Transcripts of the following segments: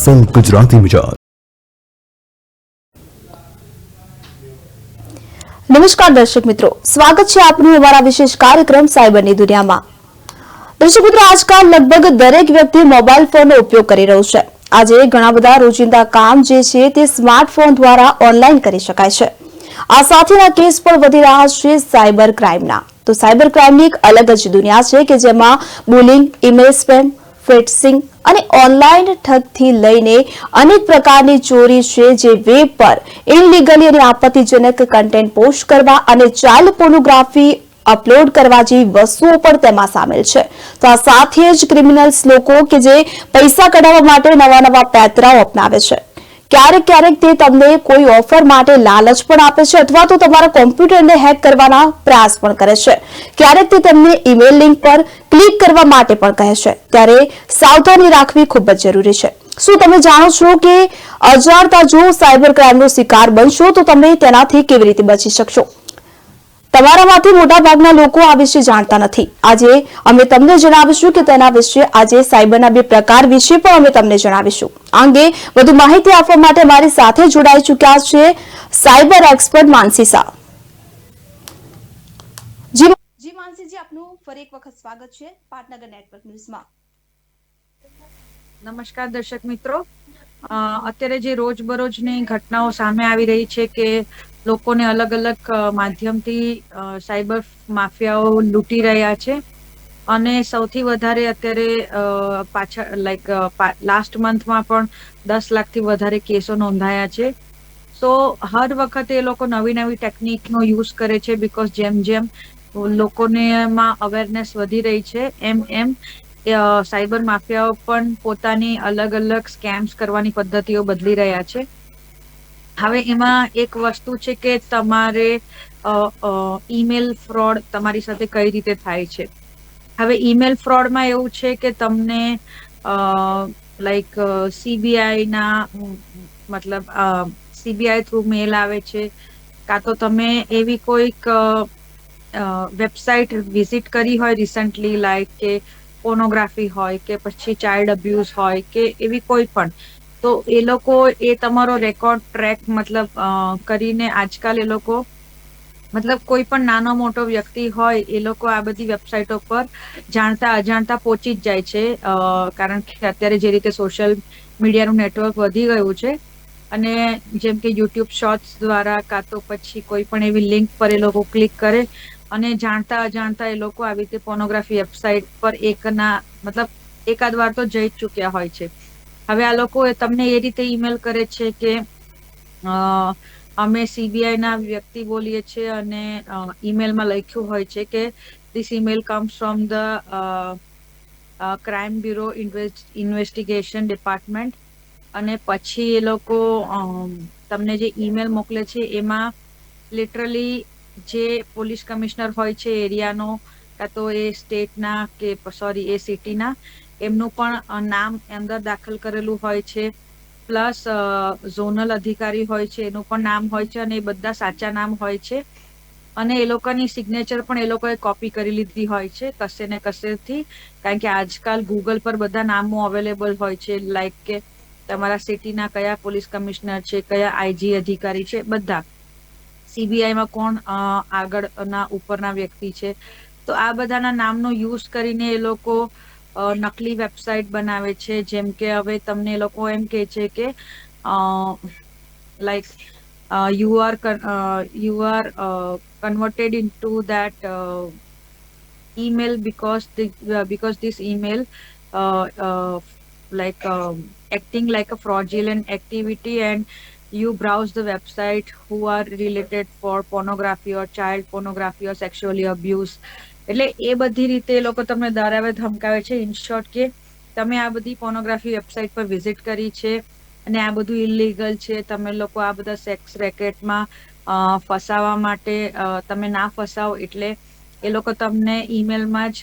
અસલ ગુજરાતી મિજાજ। નમસ્કાર દર્શક મિત્રો, સ્વાગત છે આપનું અમારા વિશેષ કાર્યક્રમ સાયબરની દુનિયામાં। દર્શક મિત્રો, આજકાલ લગભગ દરેક વ્યક્તિ મોબાઈલ ફોનનો ઉપયોગ કરી રહ્યું છે। આજે ઘણા બધા રોજિંદા કામ જે છે તે સ્માર્ટફોન દ્વારા ઓનલાઈન કરી શકાય છે। આ સાથેના કેસ પણ વધી રહ્યા છે સાયબર ક્રાઇમના। તો સાયબર ક્રાઇમની એક અલગ જ દુનિયા છે કે જેમાં બુલિંગ, ઈમેલ સ્પેમ, ફિશિંગ અને ઓનલાઈન ઠગથી લઈને અનેક પ્રકારની ચોરી છે જે વેબ પર ઇનલીગલી અને આપત્તિજનક કન્ટેન્ટ પોસ્ટ કરવા અને ચાઇલ્ડ પોર્નોગ્રાફી અપલોડ કરવા જેવી વસ્તુઓ પણ તેમાં સામેલ છે। તો આ સાથે જ ક્રિમિનલ્સ લોકો કે જે પૈસા કઢાવવા માટે નવા પેતરાઓ અપનાવે છે। ક્યારેક તે તમને કોઈ ઓફર માટે લાલચ પણ આપે છે અથવા તો તમારા કોમ્પ્યુટરને હેક કરવાના પ્રયાસ પણ કરે છે। ક્યારેક તે તમને ઈમેલ લિંક પર ક્લિક કરવા માટે પણ કહે છે। ત્યારે સાવધાની રાખવી ખૂબ જ જરૂરી છે। શું તમે જાણો છો કે અજાણતા જો સાયબર ક્રાઇમનો શિકાર બનશો તો તમે તેનાથી કેવી રીતે બચી શકશો? તમારામાંથી મોટાભાગના લોકો આ વિશે જાણતા નથી। આજે અમે તમને જણાવીશું કે તેના વિશે આજે સાયબરના બે પ્રકાર વિશે પણ અમે તમને જણાવીશું। આ અંગે વધુ માહિતી આપવા માટે મારી સાથે જોડાઈ ચૂક્યા છે સાયબર એક્સપર્ટ માનસી શાહ। જી માનસીજી, આપનું ફરી એક વખત સ્વાગત છે પાટનગર નેટવર્ક ન્યૂઝમાં। નમસ્કાર દર્શક મિત્રો, અત્યારે જે રોજબરોજની ઘટનાઓ સામે આવી રહી છે કે લોકોને અલગ અલગ માધ્યમથી સાયબર માફિયાઓ લૂંટી રહ્યા છે અને સૌથી વધારે અત્યારે લાસ્ટ મંથમાં પણ 10 લાખથી વધારે કેસો નોંધાયા છે। તો હર વખતે એ લોકો નવી ટેકનિકનો યુઝ કરે છે બીકોઝ જેમ લોકોને માં અવેરનેસ વધી રહી છે એમ સાયબર માફિયાઓ પણ પોતાની અલગ અલગ સ્કેમ્સ કરવાની પદ્ધતિઓ બદલી રહ્યા છે। હવે એમાં એક વસ્તુ છે કે તમારે ઈમેલ ફ્રોડ તમારી સાથે કઈ રીતે થાય છે। હવે ઈમેલ ફ્રોડમાં એવું છે કે તમને સીબીઆઈ ના સીબીઆઈ થ્રુ મેલ આવે છે, કાં તો તમે એવી કોઈક વેબસાઇટ વિઝિટ કરી હોય રિસન્ટલી, લાઈક કે પોર્નોગ્રાફી હોય કે પછી ચાઇલ્ડ અબ્યુઝ હોય કે એવી કોઈ પણ, તો એ લોકો એ તમારો રેકોર્ડ ટ્રેક કરીને આજકાલ એ લોકો કોઈ પણ નાનો મોટો વ્યક્તિ હોય એ લોકો આ બધી વેબસાઇટો પર જાણતા અજાણતા પહોંચી જ જાય છે। કારણ કે અત્યારે જે રીતે સોશિયલ મીડિયાનું નેટવર્ક વધી ગયું છે અને જેમ કે યુટ્યુબ શોર્ટ્સ દ્વારા કાં તો પછી કોઈ પણ એવી લિંક પર એ લોકો ક્લિક કરે અને જાણતા અજાણતા એ લોકો આવી રીતે પોર્નોગ્રાફી વેબસાઇટ પર એકાદ વાર તો જઈ જ ચૂક્યા હોય છે। હવે આ લોકો તમને એ રીતે ઈમેલ કરે છે કે અમે સીબીઆઈ ના વ્યક્તિ બોલીએ છીએ અને ઈમેલમાં લખ્યું હોય છે કે this email comes from the crime bureau investigation department, અને પછી એ લોકો તમને જે ઈમેલ મોકલે છે એમાં લિટરલી જે પોલીસ કમિશનર હોય છે એરિયાનો, કાં તો એ સ્ટેટના કે સોરી એ સિટીના, એમનું પણ નામ અંદર દાખલ કરેલું હોય છે, પ્લસ ઝોનલ અધિકારી હોય છે એનું પણ નામ હોય છે અને એ બધા સાચા નામ હોય છે અને એ લોકોની સિગ્નેચર પણ એ લોકોએ કોપી કરી લીધી હોય છે કશે ને કશેથી। કારણ કે આજકાલ ગૂગલ પર બધા નામો અવેલેબલ હોય છે, લાઈક કે તમારા સિટીના કયા પોલીસ કમિશનર છે, કયા આઈજી અધિકારી છે, બધા સીબીઆઈમાં કોણ આગળના ઉપરના વ્યક્તિ છે, તો આ બધાના નામનો યુઝ કરીને એ લોકો નકલી વેબસાઇટ બનાવે છે। જેમ કે હવે તમને એ લોકો એમ કે છે કે you are converted into that email because this email acting like a fraudulent activity, and you browse the website who are related for pornography or child pornography or sexually abuse। એટલે એ બધી રીતે એ લોકો તમને ડરાવે ધમકાવે છે, ઇન શોર્ટ કે તમે આ બધી પોર્નોગ્રાફી વેબસાઇટ પર વિઝિટ કરી છે અને આ બધું ઇલીગલ છે, તમે લોકો આ બધા સેક્સ રેકેટમાં ફસાવા માટે તમે ના ફસાવો, એટલે એ લોકો તમને ઈમેલમાં જ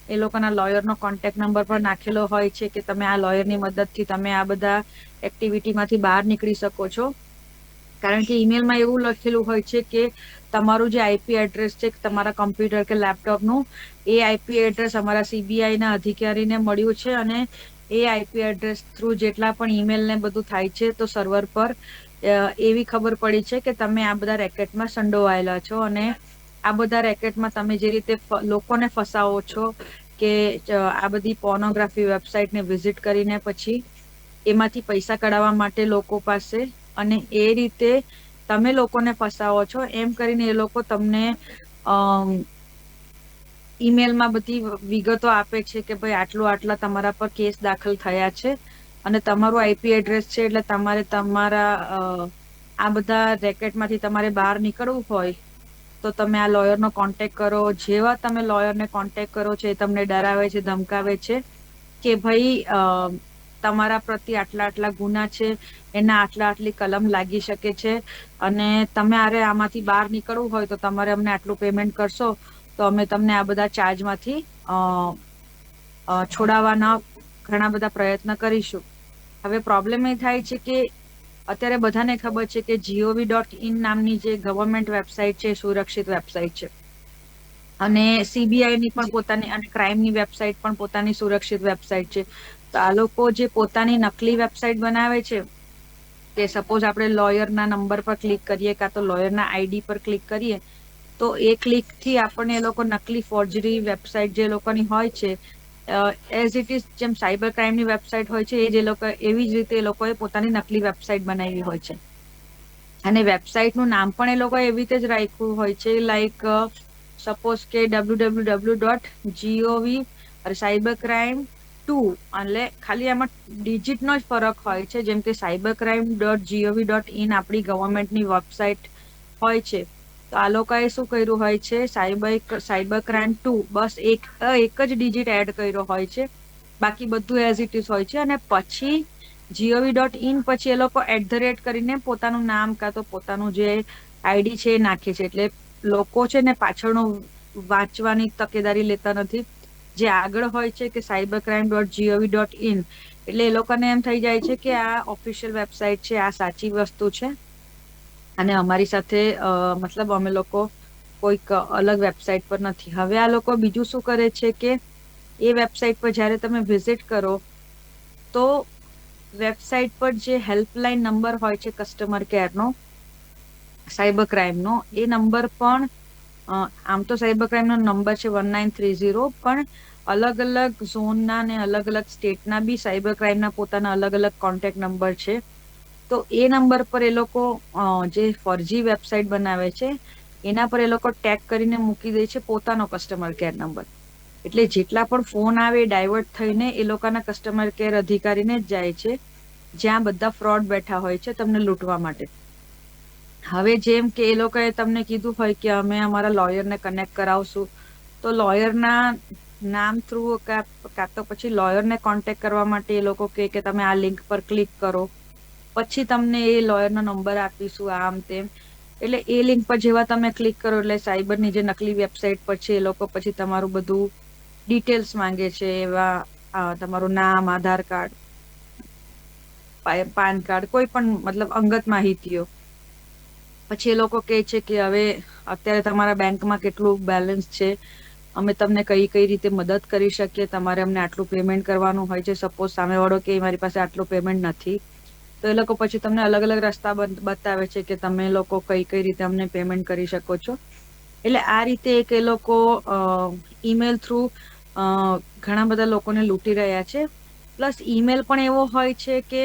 એ લોકોના લોયરનો કોન્ટેક્ટ નંબર પર નાખેલો હોય છે કે તમે આ લોયરની મદદથી તમે આ બધા એક્ટિવિટીમાંથી બહાર નીકળી શકો છો। કારણ કે ઈમેલમાં એવું લખેલું હોય છે કે તમારું જે આઈપી એડ્રેસ છે તમારા કમ્પ્યુટર કે લેપટોપનું, એ આઈપી એડ્રેસ અમારા સીબીઆઈ ના અધિકારીને મળ્યું છે અને એ આઈપી એડ્રેસ થ્રુ જેટલા પણ ઈમેલ ને બધું થાય છે, તો સર્વર પર એવી ખબર પડી છે કે તમે આ બધા રેકેટમાં સંડોવાયેલા છો, અને આ બધા રેકેટમાં તમે જે રીતે લોકોને ફસાવો છો કે આ બધી પોર્નોગ્રાફી વેબસાઇટને વિઝિટ કરીને પછી એમાંથી પૈસા કઢાવવા માટે લોકો પાસે, અને એ રીતે તમે લોકોને ફસાવો છો એમ કરીને એ લોકો તમને ઈમેલમાં બધી વિગતો આપે છે કે ભાઈ આટલા તમારા પર કેસ દાખલ થયા છે અને તમારું આઈપી એડ્રેસ છે, એટલે તમારે તમારા આ બધા રેકેટમાંથી તમારે બહાર નીકળવું હોય તો તમે આ લોયરનો કોન્ટેક્ટ કરો. જેવા તમે લોયરને કોન્ટેક્ટ કરો છો એ તમને ડરાવે છે, ધમકાવે છે કે ભાઈ તમારા પ્રતિ આટલા ગુના છે, એના આટલી કલમ લાગી શકે છે, અને તમે આમાંથી બહાર નીકળવું હોય તો તમારે અમને આટલું પેમેન્ટ કરશો તો અમે તમને આ બધા ચાર્જમાંથી છોડાવવાના ઘણા બધા પ્રયત્ન કરીશું. હવે પ્રોબ્લેમ એ થાય છે કે અત્યારે બધાને ખબર છે કે gov.in નામની જે ગવર્મેન્ટ વેબસાઇટ છે, સુરક્ષિત વેબસાઇટ છે, અને સીબીઆઈ ની પણ પોતાની અને ક્રાઇમની વેબસાઇટ પણ પોતાની સુરક્ષિત વેબસાઇટ છે. તો આ લોકો જે પોતાની નકલી વેબસાઇટ બનાવે છે, કે સપોઝ આપણે લોયરના નંબર પર ક્લિક કરીએ કાં તો લોયરના આઈડી પર ક્લિક કરીએ, તો એ ક્લિક થી આપણને એ લોકો નકલી ફોર્જરી વેબસાઇટ જે લોકોની હોય છે, એઝ ઇટ ઇઝ જેમ સાયબર ક્રાઇમની વેબસાઇટ હોય છે એવી જ રીતે એ લોકોએ પોતાની નકલી વેબસાઇટ બનાવી હોય છે. અને વેબસાઇટનું નામ પણ એ લોકો એવી રીતે જ રાખ્યું હોય છે, લાઈક સપોઝ કે www.gov સાયબર ક્રાઇમ 2, એટલે ખાલી આમાં ડિજિટનો જ ફરક હોય છે. જેમ કે cybercrime.gov.in આપણી ગવર્મેન્ટની વેબસાઇટ હોય છે, તો આ લોકોએ શું કર્યું હોય છે, સાયબર ક્રાઇમ 2 બસ એક જ ડિજિટ એડ કર્યો હોય છે, બાકી બધું એઝ ઇટ ઇઝ હોય છે. અને પછી gov.in પછી એ લોકો @ કરીને પોતાનું નામ કાં તો પોતાનું જે આઈડી છે એ નાખે છે. એટલે લોકો છે ને પાછળનું વાંચવાની તકેદારી લેતા નથી. જે આગળ હોય છે કે cybercrime.gov.in, એટલે એ લોકોને એમ થઈ જાય છે કે આ ઓફિશિયલ વેબસાઇટ છે, આ સાચી વસ્તુ છે, અને અમારી સાથે મતલબ અમે લોકો કોઈક અલગ વેબસાઇટ પર નથી. હવે આ લોકો બીજું શું કરે છે કે એ વેબસાઇટ પર જ્યારે તમે વિઝિટ કરો તો વેબસાઇટ પર જે હેલ્પલાઇન નંબર હોય છે કસ્ટમર કેરનો, સાયબર ક્રાઇમનો, એ નંબર પણ આમ તો સાયબર ક્રાઇમનો નંબર છે 1930, પણ અલગ અલગ ઝોનના અને અલગ અલગ સ્ટેટના બી સાયબર ક્રાઇમના પોતાના અલગ અલગ કોન્ટેક્ટ નંબર છે. તો એ નંબર પર એ લોકો જે ફરજી વેબસાઇટ બનાવે છે એના પર એ લોકો ટેગ કરીને મૂકી દે છે પોતાનો કસ્ટમર કેર નંબર. એટલે જેટલા પણ ફોન આવે એ ડાયવર્ટ થઈને એ લોકોના કસ્ટમર કેર અધિકારીને જ જાય છે, જ્યાં બધા ફ્રોડ બેઠા હોય છે તમને લૂંટવા માટે. હવે જેમ કે એ લોકોએ તમને કીધું હોય કે અમે અમારા લોયરને કનેક્ટ કરાવશું, તો લોયરના નામ થ્રુ કાં તો પછી લોયરને કોન્ટેક્ટ કરવા માટે એ લોકો કહે કે તમે આ લિંક પર ક્લિક કરો, પછી તમને એ લોયરનો નંબર આપીશું, આમ તેમ. એટલે એ લિંક પર જેવા તમે ક્લિક કરો એટલે સાયબરની જે નકલી વેબસાઇટ પર છે એ લોકો પછી તમારું બધું ડિટેલ્સ માંગે છે, એવા તમારું નામ, આધાર કાર્ડ, પાન કાર્ડ, કોઈ પણ મતલબ અંગત માહિતીઓ. પછી એ લોકો કહે છે કે હવે અત્યારે તમારા બેંકમાં કેટલું બેલેન્સ છે, અમે તમને કઈ રીતે મદદ કરી શકીએ, તમારે અમને આટલું પેમેન્ટ કરવાનું હોય છે. સપોઝ સામેવાળો કે મારી પાસે આટલું પેમેન્ટ નથી, તો એ લોકો પછી તમને અલગ અલગ રસ્તા બતાવે છે કે તમે લોકો કઈ રીતે અમને પેમેન્ટ કરી શકો છો. એટલે આ રીતે એક એ લોકો ઈમેલ થ્રુ ઘણા બધા લોકોને લૂંટી રહ્યા છે. પ્લસ ઈમેલ પણ એવો હોય છે કે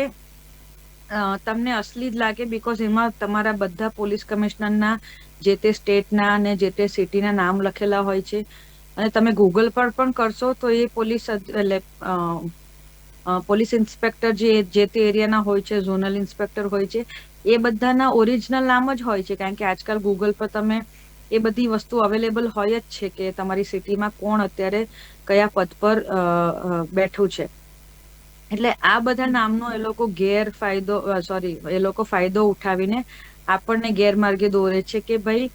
તમને અસલી જ લાગે, બીકોઝ એમાં તમારા બધા પોલીસ કમિશનરના જે તે સ્ટેટના અને જે તે સિટીના નામ લખેલા હોય છે. અને તમે ગૂગલ પર પણ કરશો તો એ પોલીસ ઇન્સ્પેક્ટર જે તે એરિયાના હોય છે, ઝોનલ ઇન્સ્પેક્ટર હોય છે, એ બધાના ઓરિજિનલ નામ જ હોય છે. કારણ કે આજકાલ ગૂગલ પર તમે એ બધી વસ્તુ અવેલેબલ હોય જ છે કે તમારી સિટીમાં કોણ અત્યારે કયા પદ પર બેઠું છે. એટલે આ બધા નામનો એ લોકો ફાયદો ઉઠાવીને આપણને ગેરમાર્ગે દોરે છે કે ભાઈ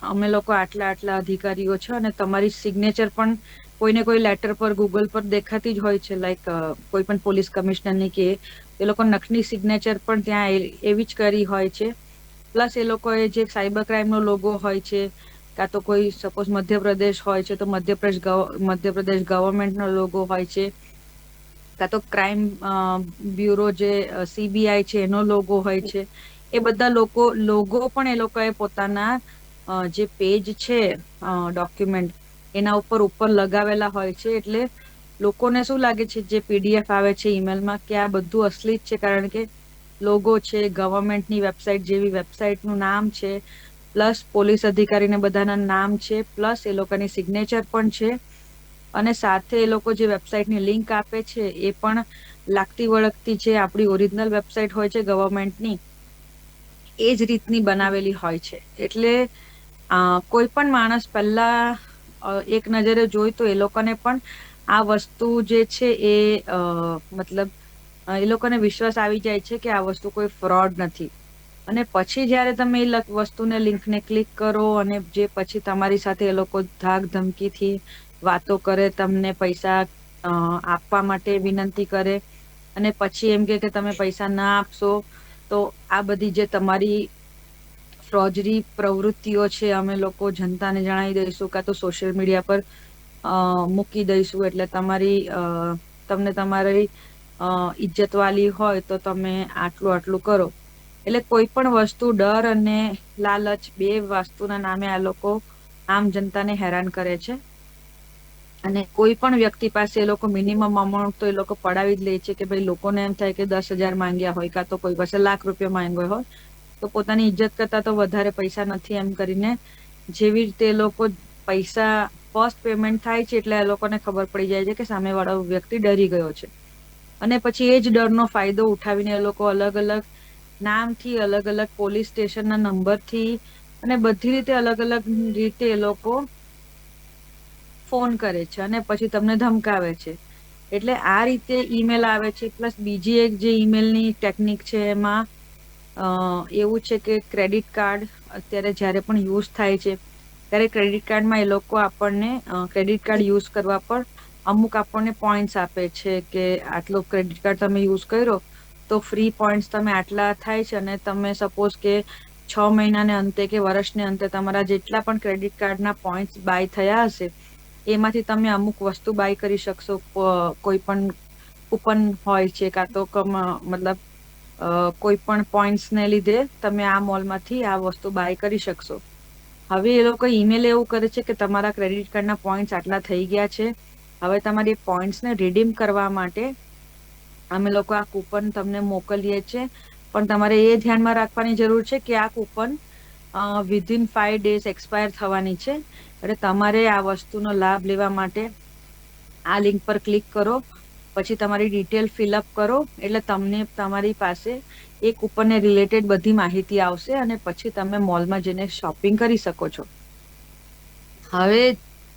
અમે લોકો આટલા અધિકારીઓ છો, અને તમારી સિગ્નેચર પણ કોઈને કોઈ લેટર પર ગૂગલ પર દેખાતી જ હોય છે, લાઈક કોઈ પણ પોલીસ કમિશનરની કે એ લોકો નકલી સિગ્નેચર પણ ત્યાં એવી જ કરી હોય છે. પ્લસ એ લોકોએ જે સાયબર ક્રાઇમનો લોગો હોય છે, કાં તો કોઈ સપોઝ મધ્યપ્રદેશ હોય છે તો મધ્યપ્રદેશ ગવર્મેન્ટનો લોગો હોય છે, કાં તો ક્રાઇમ બ્યુરો જે CBI છે એનો લોગો હોય છે. એ બધા લોગો પણ એ લોકોએ પોતાના જે પેજ છે ડોક્યુમેન્ટ એના ઉપર લગાવેલા હોય છે. એટલે લોકોને શું લાગે છે જે PDF આવે છે ઈમેલમાં કે આ બધું અસલી જ છે, કારણ કે લોગો છે, ગવર્મેન્ટની વેબસાઇટ જેવી વેબસાઇટનું નામ છે, પ્લસ પોલીસ અધિકારીને બધાના નામ છે, પ્લસ એ લોકોની સિગ્નેચર પણ છે, અને સાથે એ લોકો જે વેબસાઇટની લિંક આપે છે એ પણ લાગતી વળગતી જે આપણી ઓરિજિનલ વેબસાઇટ હોય છે ગવર્મેન્ટની એ જ રીતની બનાવેલી હોય છે. એટલે કોઈ પણ માણસ પહેલા એક નજરે જોઈ તો એ લોકોને પણ આ વસ્તુ જે છે એ મતલબ એ લોકોને વિશ્વાસ આવી જાય છે કે આ વસ્તુ કોઈ ફ્રોડ નથી. અને પછી જયારે તમે એ વસ્તુને લિંકને ક્લિક કરો અને જે પછી તમારી સાથે એ લોકો ધાક ધમકીથી વાતો કરે, તમને પૈસા આપવા માટે વિનંતી કરે, અને પછી એમ કે તમે પૈસા ના આપશો તો આ બધી જે તમારી ફ્રોજરી પ્રવૃત્તિઓ છે અમે લોકો જનતાને જણાવી દઈશું, કાં તો સોશિયલ મીડિયા પર મૂકી દઈશું. એટલે તમને તમારી ઇજ્જત વાલી હોય તો તમે આટલું કરો. એટલે કોઈ પણ વસ્તુ ડર અને લાલચ બે વસ્તુના નામે આ લોકો આમ જનતાને હેરાન કરે છે. અને કોઈ પણ વ્યક્તિ પાસે એ લોકો મિનિમમ અમાઉન્ટ તો એ લોકો પડાવી જ લે છે કે ભાઈ લોકોને એમ થાય કે 10,000 માંગ્યા હોય, કાં તો કોઈ પાસે ₹1,00,000 માંગ્યો હોય તો પોતાની ઇજ્જત કરતા તો વધારે પૈસા નથી એમ કરીને જેવી રીતે એ લોકો પૈસા ફર્સ્ટ પેમેન્ટ થાય છે એટલે એ લોકોને ખબર પડી જાય છે કે સામે વાળો વ્યક્તિ ડરી ગયો છે. અને પછી એ જ ડરનો ફાયદો ઉઠાવીને એ લોકો અલગ અલગ નામથી, અલગ અલગ પોલીસ સ્ટેશનના નંબરથી અને બધી રીતે અલગ અલગ રીતે એ લોકો ફોન કરે છે અને પછી તમને ધમકાવે છે. એટલે આ રીતે ઈમેલ આવે છે. પ્લસ બીજી એક જે ઈમેલની ટેકનિક છે એમાં એવું છે કે ક્રેડિટ કાર્ડ અત્યારે જ્યારે પણ યુઝ થાય છે ત્યારે ક્રેડિટ કાર્ડમાં એ લોકો આપણને ક્રેડિટ કાર્ડ યુઝ કરવા પર અમુક આપણને પોઈન્ટ્સ આપે છે કે આટલો ક્રેડિટ કાર્ડ તમે યુઝ કર્યો તો ફ્રી પોઈન્ટ્સ તમે આટલા થાય છે, અને તમે સપોઝ કે 6 મહિનાને અંતે કે વર્ષને અંતે તમારા જેટલા પણ ક્રેડિટ કાર્ડના પોઈન્ટ્સ બાય થયા હશે એમાંથી તમે અમુક વસ્તુ બાય કરી શકશો. કોઈ પણ કૂપન હોય છે, કાં તો મતલબ કોઈ પણ પોઈન્ટ્સને લીધે તમે આ મોલમાંથી આ વસ્તુ બાય કરી શકશો. હવે એ લોકો ઈમેલ એવું કરે છે કે તમારા ક્રેડિટ કાર્ડના પોઈન્ટ્સ આટલા થઈ ગયા છે, હવે તમારી પોઈન્ટ્સને રિડીમ કરવા માટે અમે લોકો આ કૂપન તમને મોકલીએ છીએ, પણ તમારે એ ધ્યાનમાં રાખવાની જરૂર છે કે આ કૂપન વિધિન 5 days એક્સપાયર થવાની છે. એટલે તમારે આ વસ્તુનો લાભ લેવા માટે આ લિંક પર ક્લિક કરો, પછી તમારી ડિટેલ ફિલઅપ કરો, એટલે તમને તમારી પાસે એ કૂપનને રિલેટેડ બધી માહિતી આવશે અને પછી તમે મોલમાં જઈને શોપિંગ કરી શકો છો.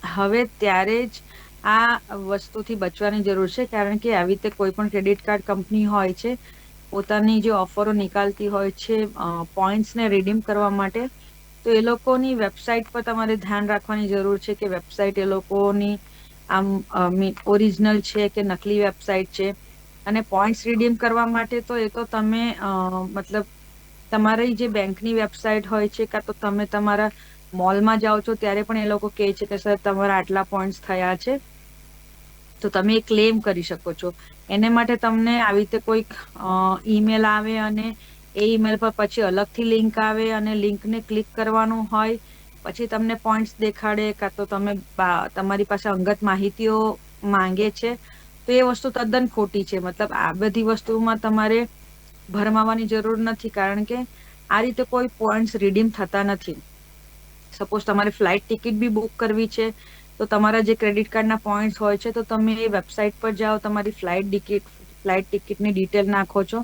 હવે ત્યારે જ આ વસ્તુથી બચવાની જરૂર છે, કારણ કે આવી રીતે કોઈ પણ ક્રેડિટ કાર્ડ કંપની હોય છે પોતાની જે ઓફરો નીકાળતી હોય છે પોઈન્ટ્સને રિડીમ કરવા માટે, તો એ લોકોની વેબસાઇટ પર તમારે ધ્યાન રાખવાની જરૂર છે કે વેબસાઇટ એ લોકોની આમ ઓરિજિનલ છે કે નકલી વેબસાઇટ છે. અને પોઈન્ટ્સ રિડીમ કરવા માટે તો એ તો તમે મતલબ તમારી જે બેંકની વેબસાઇટ હોય છે, કાં તો તમે તમારા મોલમાં જાઓ છો ત્યારે પણ એ લોકો કહે છે કે સર તમારા આટલા પોઈન્ટ્સ થયા છે તો તમે એ ક્લેમ કરી શકો છો. એને માટે તમને આવી રીતે કોઈક ઈમેલ આવે અને એ ઈમેલ પર પછી અલગથી લિંક આવે અને લિંકને ક્લિક કરવાનું હોય, પછી તમને પોઈન્ટ્સ દેખાડે, કાં તો તમારી પાસે અંગત માહિતીઓ માંગે છે. તો એ વસ્તુ તદ્દન ખોટી છે. મતલબ આ બધી વસ્તુમાં તમારે ભરમાવાની જરૂર નથી, કારણ કે આ રીતે કોઈ પોઈન્ટ્સ રિડીમ થતા નથી. સપોઝ તમારે ફ્લાઇટ ટિકિટ બી બુક કરવી છે તો તમારા જે ક્રેડિટ કાર્ડના પોઈન્ટ્સ હોય છે તો તમે એ વેબસાઇટ પર જાઓ, તમારી ફ્લાઇટ ટિકિટની ડિટેલ નાખો છો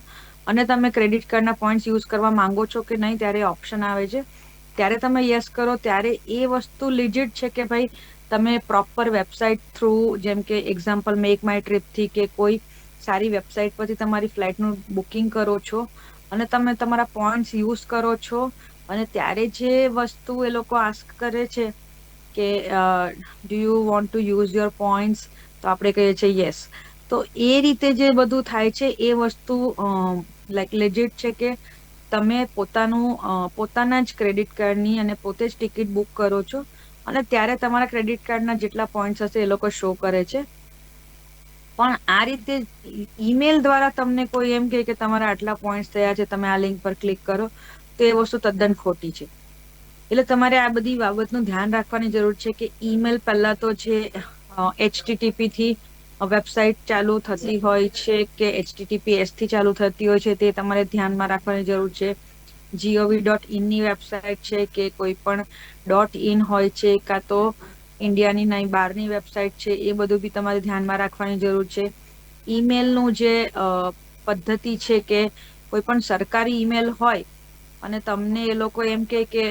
અને તમે ક્રેડિટ કાર્ડના પોઈન્ટ્સ યુઝ કરવા માંગો છો કે નહીં ત્યારે ઓપ્શન આવે છે, ત્યારે તમે યસ કરો ત્યારે એ વસ્તુ લિજિટ છે કે ભાઈ તમે પ્રોપર વેબસાઇટ થ્રુ, જેમ કે એક્ઝામ્પલ મેક માય ટ્રીપથી કે કોઈ સારી વેબસાઇટ પરથી તમારી ફ્લાઇટનું બુકિંગ કરો છો અને તમે તમારા પોઈન્ટ્સ યુઝ કરો છો, અને ત્યારે જે વસ્તુ એ લોકો આસ્ક કરે છે કે do you want to use your points, તો આપણે કહીએ છીએ યસ. તો એ રીતે જે બધું થાય છે એ વસ્તુ લાઈક લેજિટ છે કે તમે પોતાના જ ક્રેડિટ કાર્ડની અને પોતે જ ટિકિટ બુક કરો છો અને ત્યારે તમારા ક્રેડિટ કાર્ડના જેટલા પોઈન્ટ્સ હશે એ લોકો શો કરે છે. પણ આ રીતે ઈમેલ દ્વારા તમને કોઈ એમ કહે કે તમારા આટલા પોઈન્ટ્સ થયા છે, તમે આ લિંક પર ક્લિક કરો, તો એ વસ્તુ તદ્દન ખોટી છે. એટલે તમારે આ બધી બાબતનું ધ્યાન રાખવાની જરૂર છે કે ઈમેલ પહેલા તો છે HTTP થી વેબસાઇટ ચાલુ થતી હોય છે કે HTTPS થી ચાલુ થતી હોય છે, તે તમારે ધ્યાનમાં રાખવાની જરૂર છે. gov.in ની વેબસાઇટ છે કે કોઈ પણ .in હોય છે, કાં તો ઇન્ડિયાની નહીં બહારની વેબસાઇટ છે, એ બધું બી તમારે ધ્યાનમાં રાખવાની જરૂર છે. ઈમેલનું જે પદ્ધતિ છે કે કોઈ પણ સરકારી ઈમેલ હોય અને તમને એ લોકો એમ કે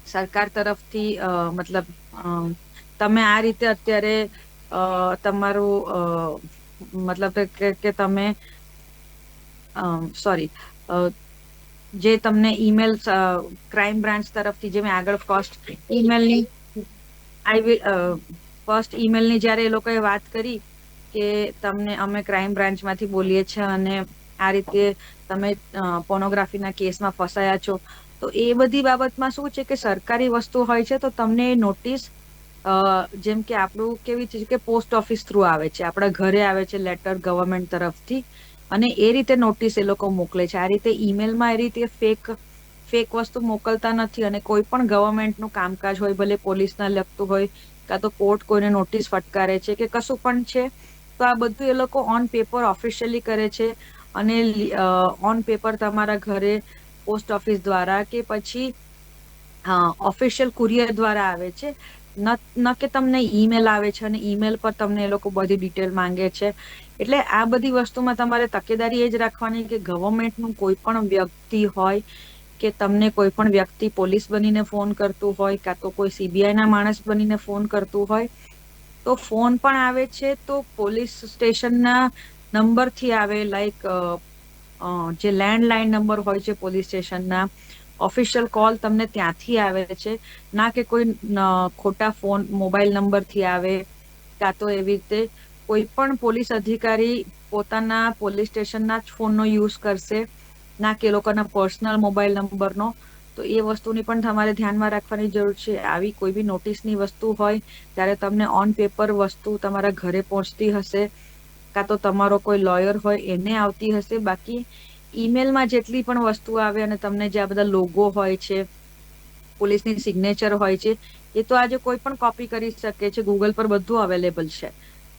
સરકાર તરફથી મતલબ તમે આ રીતે અત્યારે તમારું મતલબ કે તમે સોરી જે તમને ઈમેલ ક્રાઇમ બ્રાન્ચ તરફથી જે મેં આગળ ફર્સ્ટ ઈમેલની જ્યારે એ લોકોએ વાત કરી કે તમને અમે ક્રાઇમ બ્રાન્ચમાંથી બોલીએ છીએ અને આ રીતે તમે પોર્નોગ્રાફીના કેસમાં ફસાયા છો, તો એ બધી બાબતમાં શું છે કે સરકારી વસ્તુ હોય છે, તો તમને નોટિસ જેમ કે આપણું કેવી છે કે પોસ્ટ ઓફિસ થ્રુ આવે છે, આપણા ઘરે આવે છે લેટર ગવર્મેન્ટ તરફથી, અને એ રીતે નોટિસ એ લોકો મોકલે છે. આ રીતે ઈમેલમાં એ રીતે ફેક વસ્તુ મોકલતા નથી. અને કોઈ પણ ગવર્મેન્ટનું કામકાજ હોય, ભલે પોલીસના લગતું હોય, કાં તો કોર્ટ કોઈને નોટિસ ફટકારે છે કે કશું પણ છે, તો આ બધું એ લોકો ઓન પેપર ઓફિશિયલી કરે છે અને ઓન પેપર તમારા ઘરે પોસ્ટ ઓફિસ દ્વારા કે પછી ઓફિશિયલ કુરિયર દ્વારા આવે છે. ન કે તમને ઈમેલ આવે છે અને ઈમેલ પર તમને એ લોકો બધી ડિટેલ માંગે છે. એટલે આ બધી વસ્તુમાં તમારે તકેદારી એ જ રાખવાની કે ગવર્મેન્ટનું કોઈ પણ વ્યક્તિ હોય કે તમને કોઈ પણ વ્યક્તિ પોલીસ બનીને ફોન કરતું હોય, કાં તો કોઈ CBI ના માણસ બનીને ફોન કરતું હોય, તો ફોન પણ આવે છે તો પોલીસ સ્ટેશનના નંબરથી આવે, લાઈક જે લેન્ડલાઈન નંબર હોય છે પોલીસ સ્ટેશનના, ઓફિશિયલ કોલ તમને ત્યાંથી આવે છે, ના કે કોઈ ખોટા ફોન મોબાઈલ નંબરથી આવે, કાં તો એવી રીતે કોઈ પણ પોલીસ અધિકારી પોતાના પોલીસ સ્ટેશનના જ ફોનનો યુઝ કરશે, ના કે એ લોકોના પર્સનલ મોબાઈલ નંબરનો. તો એ વસ્તુની પણ તમારે ધ્યાનમાં રાખવાની જરૂર છે. આવી કોઈ બી નોટિસની વસ્તુ હોય ત્યારે તમને ઓન પેપર વસ્તુ તમારા ઘરે પહોંચતી હશે, કાં તો તમારો કોઈ લોયર હોય એને આવતી હશે. બાકી ઈમેલમાં જેટલી પણ વસ્તુ આવે અને તમને જે આ બધા લોગો હોય છે, પોલીસની સિગ્નેચર હોય છે, એ તો આજે કોઈ પણ કોપી કરી શકે છે, ગૂગલ પર બધું અવેલેબલ છે.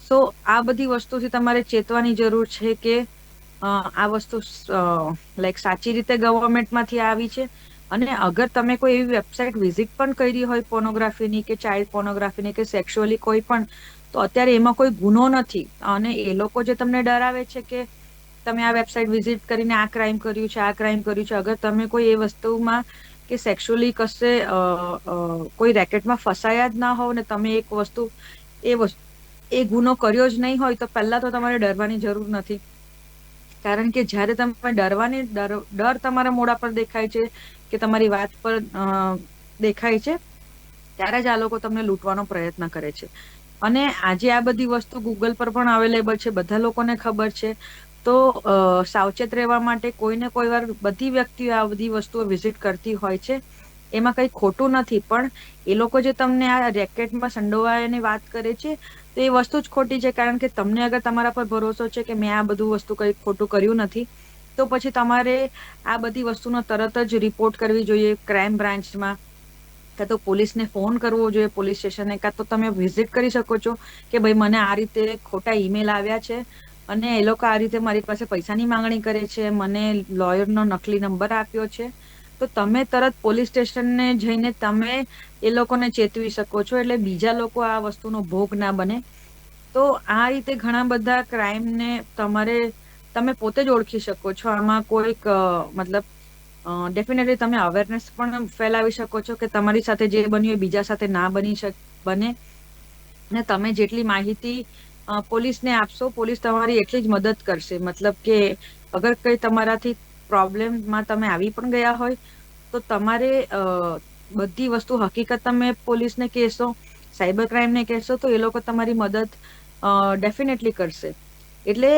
સો આ બધી વસ્તુથી તમારે ચેતવાની જરૂર છે કે આ વસ્તુ લાઈક સાચી રીતે ગવર્મેન્ટમાંથી આવી છે. અને અગર તમે કોઈ એવી વેબસાઇટ વિઝિટ પણ કરી હોય પોર્નોગ્રાફીની કે ચાઇલ્ડ પોર્નોગ્રાફીની કે સેક્સ્યુઅલી કોઈ પણ, તો અત્યારે એમાં કોઈ ગુનો નથી. અને એ લોકો જે તમને ડરાવે છે કે તમે આ વેબસાઇટ વિઝિટ કરીને આ ક્રાઇમ કર્યું છે, આ ક્રાઇમ કર્યું છે, અગર તમે કોઈ એ વસ્તુમાં કે સેક્સ્યુઅલી કશે કોઈ રેકેટમાં ફસાયા જ ના હોવ ને તમે એક વસ્તુ એ ગુનો કર્યો જ નહીં હોય, તો પહેલા તો તમારે ડરવાની જરૂર નથી. કારણ કે જ્યારે તમે ડર તમારા મોઢા પર દેખાય છે કે તમારી વાત પર દેખાય છે, ત્યારે જ આ લોકો તમને લૂંટવાનો પ્રયત્ન કરે છે. અને આજે આ બધી વસ્તુ ગૂગલ પર પણ અવેલેબલ છે, બધા લોકોને ખબર છે. તો સાવચેત રહેવા માટે કોઈને કોઈ વાર બધી વ્યક્તિઓ આ બધી વસ્તુઓ વિઝિટ કરતી હોય છે, એમાં કંઈ ખોટું નથી. પણ એ લોકો જે તમને આ રેકેટમાં સંડોવાયાની વાત કરે છે, તો એ વસ્તુ જ ખોટી છે. કારણ કે તમને અગર તમારા પર ભરોસો છે કે મેં આ બધું વસ્તુ કંઈ ખોટું કર્યું નથી, તો પછી તમારે આ બધી વસ્તુનો તરત જ રિપોર્ટ કરવી જોઈએ ક્રાઇમ બ્રાન્ચમાં, કાં તો પોલીસને ફોન કરવો જોઈએ પોલીસ સ્ટેશને, કાં તો તમે વિઝિટ કરી શકો છો કે ભાઈ મને આ રીતે ખોટા ઈમેલ આવ્યા છે અને એ લોકો આ રીતે મારી પાસે પૈસાની માંગણી કરે છે, મને લોયરનો નકલી નંબર આપ્યો છે. તો તમે તરત પોલીસ સ્ટેશનને જઈને તમે એ લોકોને ચેતવી શકો છો, એટલે બીજા લોકો આ વસ્તુનો ભોગ ના બને. તો આ રીતે ઘણા બધા ક્રાઇમને તમે પોતે જ ઓળખી શકો છો. આમાં કોઈક મતલબ ડેફિનેટલી તમે અવેરનેસ પણ ફેલાવી શકો છો કે તમારી સાથે જે બન્યું એ બીજા સાથે ના બને. ને તમે જેટલી માહિતી પોલીસને આપશો, પોલીસ તમારી એટલી જ મદદ કરશે. મતલબ કે અગર કંઈ તમારાથી પ્રોબ્લેમમાં તમે આવી પણ ગયા હોય, તો તમારે બધી વસ્તુ હકીકત તમે પોલીસને કહેશો, સાયબર ક્રાઇમને કહેશો, તો એ લોકો તમારી મદદ ડેફિનેટલી કરશે. એટલે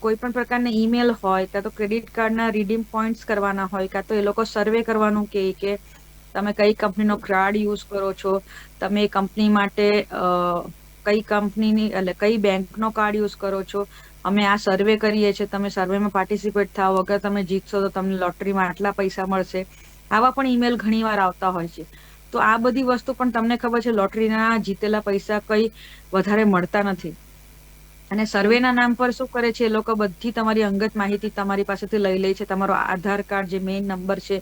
કોઈ પણ પ્રકારના ઈમેલ હોય, કાં તો ક્રેડિટ કાર્ડના રીડીમ પોઈન્ટ્સ કરવાના હોય, કાં તો એ લોકો સર્વે કરવાનું કે તમે કઈ કંપનીનો કાર્ડ યુઝ કરો છો, તમે એ કંપની માટે કઈ કંપનીની એટલે કઈ બેંકનો કાર્ડ યુઝ કરો છો, અમે આ સર્વે કરીએ છીએ, તમે સર્વેમાં પાર્ટિસિપેટ થાઓ, અગર તમે જીતશો તો તમને લોટરીમાં આટલા પૈસા મળશે, આવા પણ ઈમેલ ઘણીવાર આવતા હોય છે. તો આ બધી વસ્તુ પણ તમને ખબર છે લોટરીના જીતેલા પૈસા કઈ વધારે મળતા નથી. અને સર્વેના નામ પર શું કરે છે એ લોકો બધી તમારી અંગત માહિતી તમારી પાસેથી લઈ લે છે. તમારો આધાર કાર્ડ જે મેઇન નંબર છે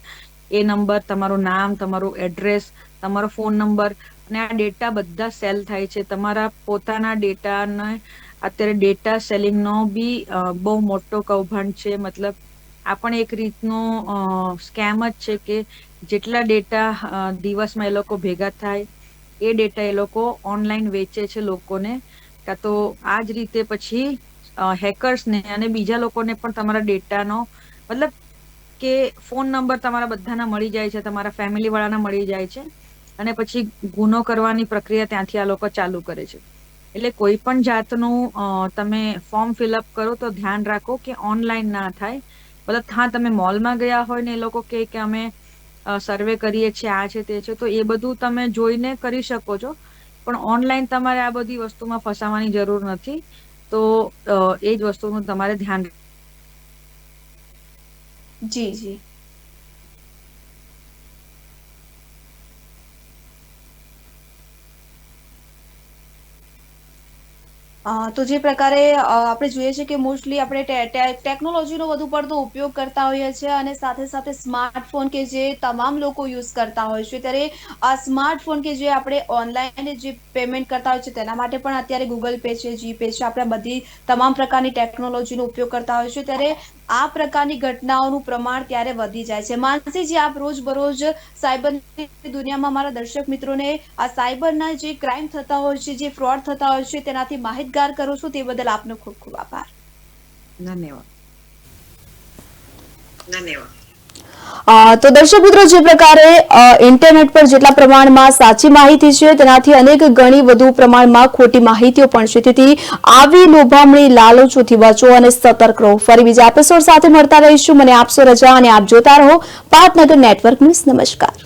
એ નંબર, તમારું નામ, તમારું એડ્રેસ, તમારો ફોન નંબર, અને આ ડેટા બધા સેલ થાય છે. તમારા પોતાના ડેટાને અત્યારે ડેટા સેલિંગનો બી બહુ મોટો કૌભાંડ છે. મતલબ આ પણ એક રીતનો સ્કેમ જ છે કે જેટલા ડેટા દિવસમાં એ લોકો ભેગા થાય એ ડેટા એ લોકો ઓનલાઈન વેચે છે લોકોને, કાં તો આ જ રીતે પછી હેકર્સને અને બીજા લોકોને પણ તમારા ડેટાનો મતલબ કે ફોન નંબર તમારા બધાના મળી જાય છે, તમારા ફેમિલી વાળાના મળી જાય છે, અને પછી ગુનો કરવાની પ્રક્રિયા ત્યાંથી આ લોકો ચાલુ કરે છે. એટલે કોઈ પણ જાતનું તમે ફોર્મ ફિલઅપ કરો તો ધ્યાન રાખો કે ઓનલાઈન ના થાય. મતલબ હા, તમે મોલમાં ગયા હોય ને એ લોકો કે અમે સર્વે કરીએ છીએ, આ છે તે છે, તો એ બધું તમે જોઈને કરી શકો છો, પણ ઓનલાઈન તમારે આ બધી વસ્તુમાં ફસાવાની જરૂર નથી. તો એ જ વસ્તુનું તમારે ધ્યાન. જી જી. તો જે પ્રકારે આપણે જોઈએ છે કે મોસ્ટલી આપણે ટેકનોલોજીનો વધુ પડતો ઉપયોગ કરતા હોઈએ છીએ, અને સાથે સાથે સ્માર્ટફોન કે જે તમામ લોકો યુઝ કરતા હોય છે, ત્યારે આ સ્માર્ટફોન કે જે આપણે ઓનલાઈન જે પેમેન્ટ કરતા હોય છે તેના માટે પણ અત્યારે ગૂગલ પે છે, જીપે છે, આપણે બધી તમામ પ્રકારની ટેકનોલોજીનો ઉપયોગ કરતા હોય છે, ત્યારે આ પ્રકારની ઘટનાઓનું પ્રમાણ ત્યારે વધી જાય છે. માનસીજી, આપ રોજ બરોજ સાયબરની દુનિયામાં મારા દર્શક મિત્રોને આ સાયબરના જે ક્રાઇમ થતા હોય છે, જે ફ્રોડ થતા હોય છે, તેનાથી માહિતગાર કરો છો, તે બદલ આપનો ખૂબ ખૂબ આભાર. ધન્યવાદ. તો દર્શક મિત્રો, જે પ્રકારે ઇન્ટરનેટ પર જેટલા પ્રમાણમાં સાચી માહિતી છે તેનાથી અનેક ગણી વધુ પ્રમાણમાં ખોટી માહિતીઓ પણ છે, તેથી આવી લોભામણી લાલચોથી બચો અને સતર્ક રહો. ફરી બીજા એપિસોડ સાથે મળતા રહીશું. મને આપશો રજા અને આપ જોતા રહો પાટનગર નેટવર્ક ન્યૂઝ. નમસ્કાર.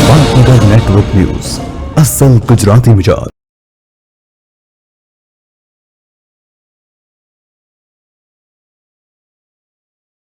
પાટનગર નેટવર્ક ન્યૂઝ, અસલ ગુજરાતી મિજાજ.